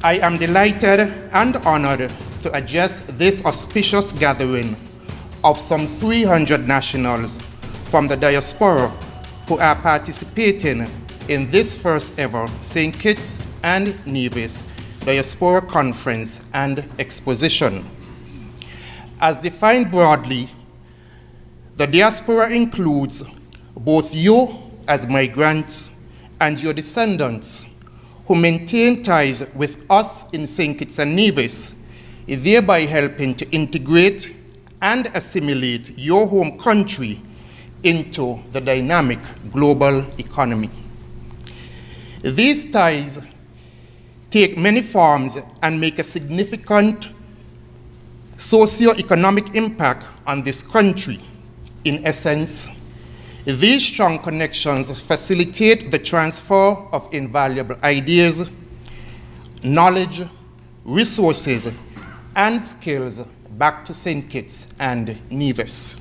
I am delighted and honored to address this auspicious gathering of some 300 nationals from the diaspora who are participating in this first ever St. Kitts and Nevis Diaspora Conference and Exposition. As defined broadly, the diaspora includes both you as migrants and your descendants who maintain ties with us in St. Kitts and Nevis, thereby helping to integrate and assimilate your home country into the dynamic global economy. These ties take many forms and make a significant socio-economic impact on this country. In essence, these strong connections facilitate the transfer of invaluable ideas, knowledge, resources, and skills back to St. Kitts and Nevis.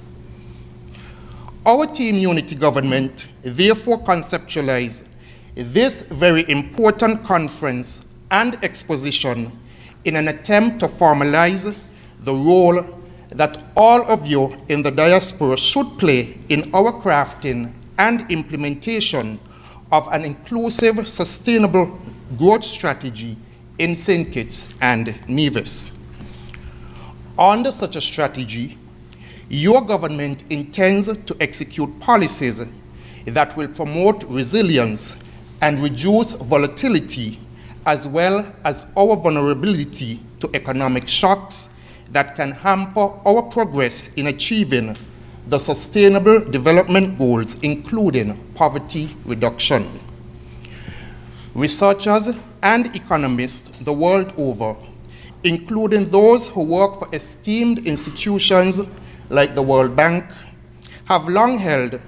Our Team Unity government therefore conceptualized this very important conference and exposition in an attempt to formalize the role that all of you in the diaspora should play in our crafting and implementation of an inclusive, sustainable growth strategy in St. Kitts and Nevis. Under such a strategy, your government intends to execute policies that will promote resilience and reduce volatility, as well as our vulnerability to economic shocks that can hamper our progress in achieving the Sustainable Development Goals, including poverty reduction. Researchers and economists the world over, including those who work for esteemed institutions like the World Bank, have long held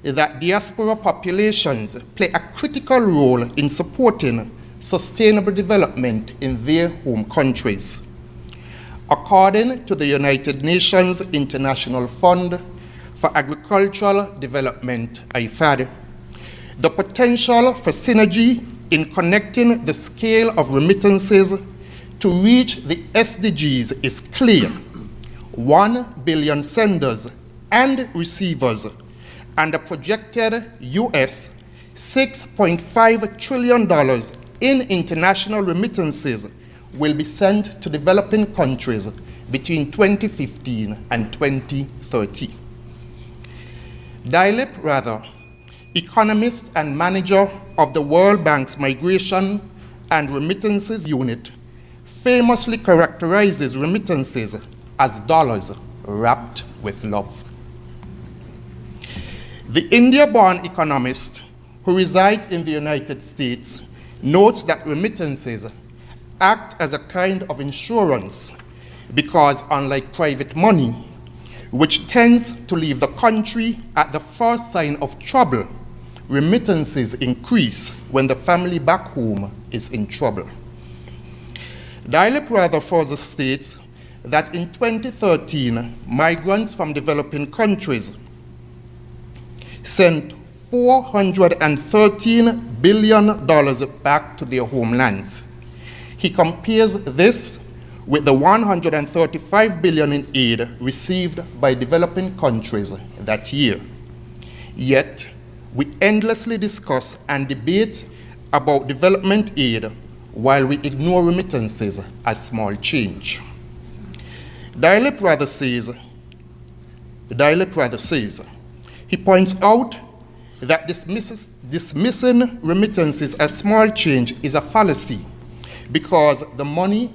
that diaspora populations play a critical role in supporting sustainable development in their home countries. According to the United Nations International Fund for Agricultural Development, IFAD, the potential for synergy in connecting the scale of remittances to reach the SDGs is clear. 1 billion senders and receivers and a projected US $6.5 trillion in international remittances will be sent to developing countries between 2015 and 2030. Dilip Rather, economist and manager of the World Bank's Migration and Remittances Unit, famously characterizes remittances as dollars wrapped with love. The India-born economist who resides in the United States notes that remittances act as a kind of insurance because, unlike private money, which tends to leave the country at the first sign of trouble, remittances increase when the family back home is in trouble. Dilip Rather further states that in 2013, migrants from developing countries sent $413 billion back to their homelands. He compares this with the $135 billion in aid received by developing countries that year. Yet, we endlessly discuss and debate about development aid while we ignore remittances as small change. Dilip Rather says, he points out that dismissing remittances as small change is a fallacy, because the money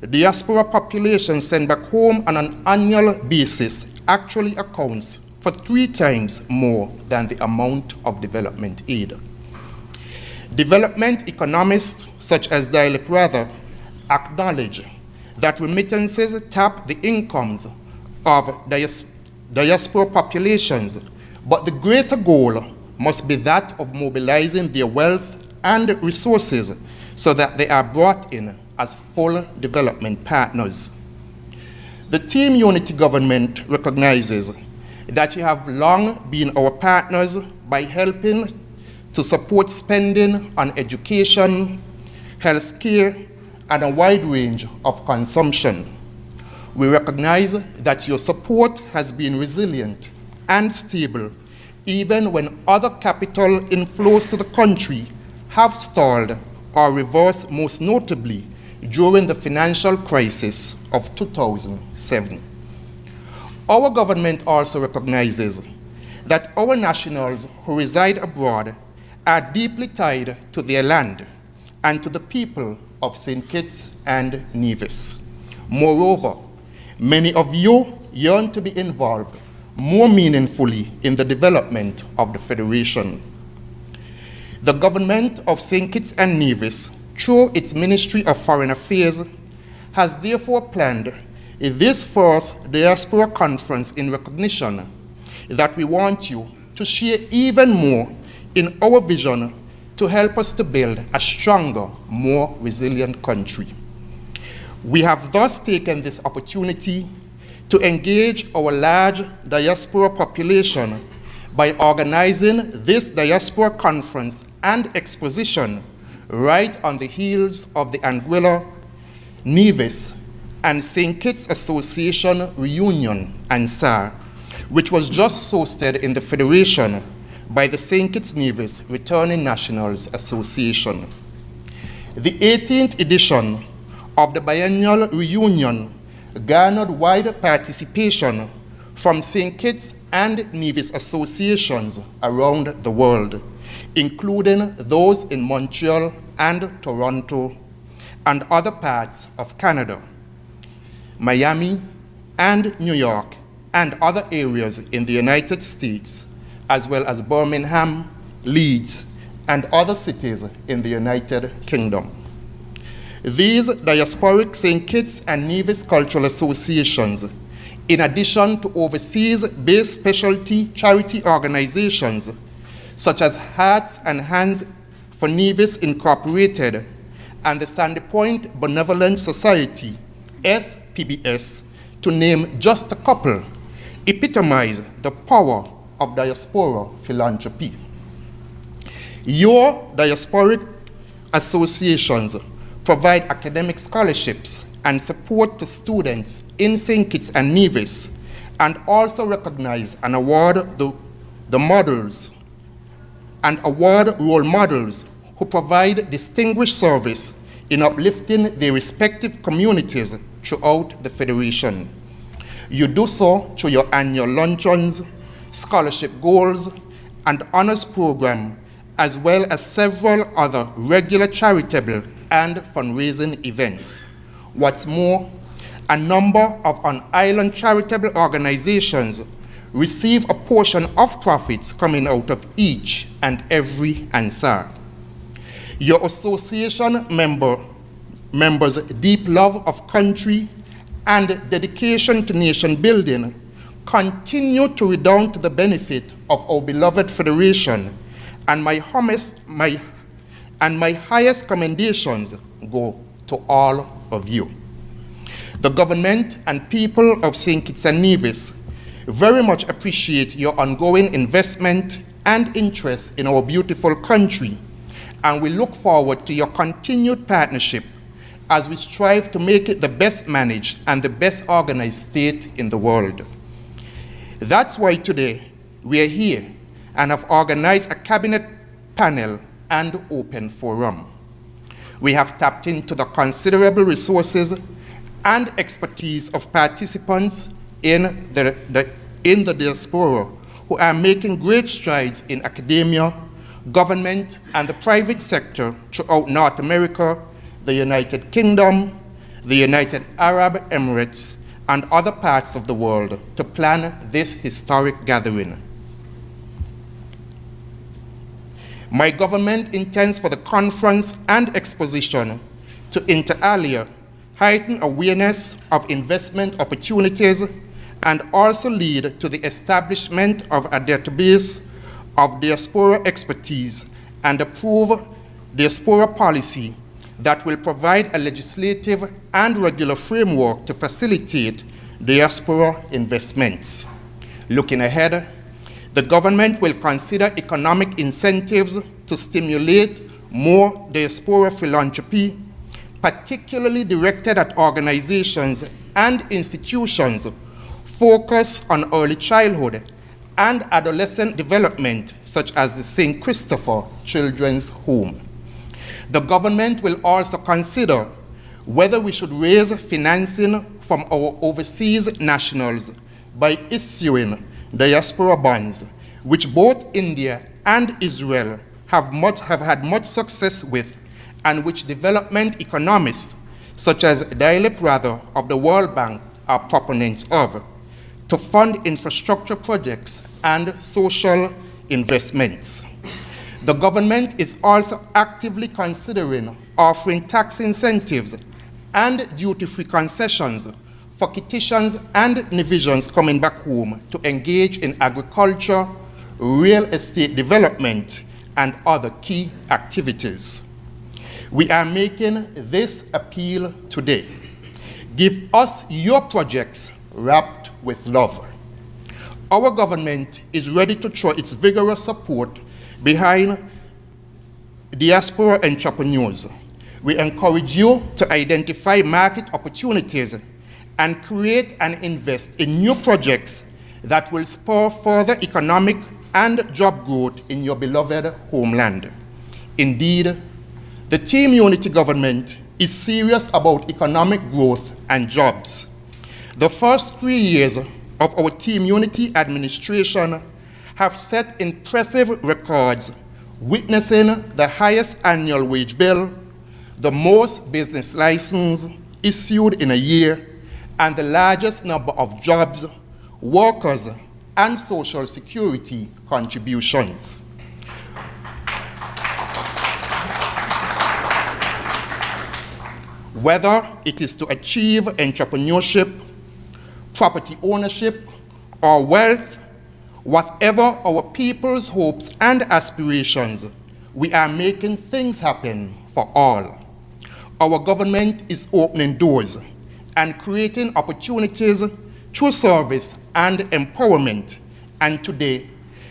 diaspora populations send back home on an annual basis actually accounts for 3 times more than the amount of development aid. Development economists such as Dilip Rather acknowledge that remittances tap the incomes of diaspora populations, but the greater goal must be that of mobilizing their wealth and resources so that they are brought in as full development partners. The Team Unity government recognizes that you have long been our partners by helping to support spending on education, healthcare, and a wide range of consumption. We recognize that your support has been resilient and stable even when other capital inflows to the country have stalled or reversed, most notably during the financial crisis of 2007. Our government also recognizes that our nationals who reside abroad are deeply tied to their land and to the people of St. Kitts and Nevis. Moreover, many of you yearn to be involved more meaningfully in the development of the Federation. The government of St. Kitts and Nevis, through its Ministry of Foreign Affairs, has therefore planned this first Diaspora Conference in recognition that we want you to share even more in our vision to help us to build a stronger, more resilient country. We have thus taken this opportunity to engage our large diaspora population by organizing this Diaspora Conference and exposition right on the heels of the Anguilla, Nevis, and St. Kitts Association reunion and SAR, which was just hosted in the Federation by the St. Kitts Nevis Returning Nationals Association. The 18th edition of the biennial reunion garnered wide participation from St. Kitts and Nevis associations around the world, including those in Montreal and Toronto and other parts of Canada, Miami and New York, and other areas in the United States, as well as Birmingham, Leeds, and other cities in the United Kingdom. These diasporic St. Kitts and Nevis cultural associations, in addition to overseas-based specialty charity organizations, such as Hearts and Hands for Nevis Incorporated and the Sandy Point Benevolent Society, SPBS, to name just a couple, epitomize the power of diaspora philanthropy. Your diasporic associations provide academic scholarships and support to students in St. Kitts and Nevis, and also recognize and award the models and award role models who provide distinguished service in uplifting their respective communities throughout the Federation. You do so through your annual luncheons, scholarship goals, and honors program, as well as several other regular charitable and fundraising events. What's more, a number of on-island charitable organizations receive a portion of profits coming out of each and every Ansar. Your association members' deep love of country and dedication to nation building continue to redound to the benefit of our beloved Federation, and my highest commendations go to all of you. The government and people of St. Kitts and Nevis very much appreciate your ongoing investment and interest in our beautiful country, and we look forward to your continued partnership as we strive to make it the best managed and the best organized state in the world. That's why today we are here and have organized a cabinet panel and open forum. We have tapped into the considerable resources and expertise of participants in the diaspora who are making great strides in academia, government, and the private sector throughout North America, the United Kingdom, the United Arab Emirates, and other parts of the world to plan this historic gathering. My government intends for the conference and exposition to inter alia heighten awareness of investment opportunities and also lead to the establishment of a database of diaspora expertise and approve diaspora policy that will provide a legislative and regular framework to facilitate diaspora investments. Looking ahead, the government will consider economic incentives to stimulate more diaspora philanthropy, particularly directed at organizations and institutions focused on early childhood and adolescent development, such as the St. Christopher Children's Home. The government will also consider whether we should raise financing from our overseas nationals by issuing diaspora bonds, which both India and Israel have had much success with, and which development economists, such as Dilip Rather of the World Bank, are proponents of, to fund infrastructure projects and social investments. The government is also actively considering offering tax incentives and duty-free concessions for Kittians and Nivisians coming back home to engage in agriculture, real estate development, and other key activities. We are making this appeal today. Give us your projects wrapped with love. Our government is ready to throw its vigorous support behind diaspora entrepreneurs. We encourage you to identify market opportunities and create and invest in new projects that will spur further economic and job growth in your beloved homeland. Indeed, the Team Unity government is serious about economic growth and jobs. The first 3 years of our Team Unity administration have set impressive records, witnessing the highest annual wage bill, the most business licenses issued in a year, and the largest number of jobs, workers, and social security contributions. Whether it is to achieve entrepreneurship, property ownership, or wealth, whatever our people's hopes and aspirations, we are making things happen for all. Our government is opening doors and creating opportunities through service and empowerment. And today,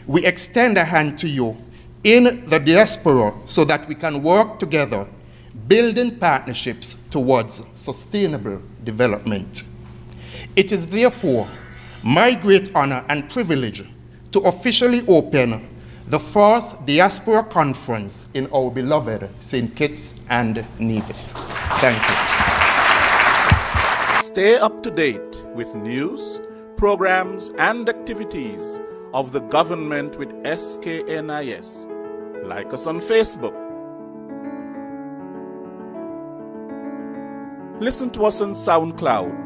we extend a hand to you in the diaspora so that we can work together, building partnerships towards sustainable development. It is therefore my great honor and privilege to officially open the first Diaspora Conference in our beloved St. Kitts and Nevis. Thank you. Stay up to date with news, programs, and activities of the government with SKNIS. Like us on Facebook. Listen to us on SoundCloud.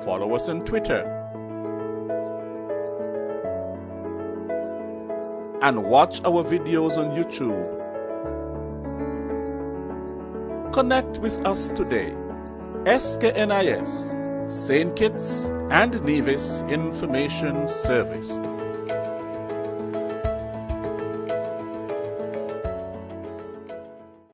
Follow us on Twitter. And watch our videos on YouTube. Connect with us today. SKNIS, St. Kitts and Nevis Information Service.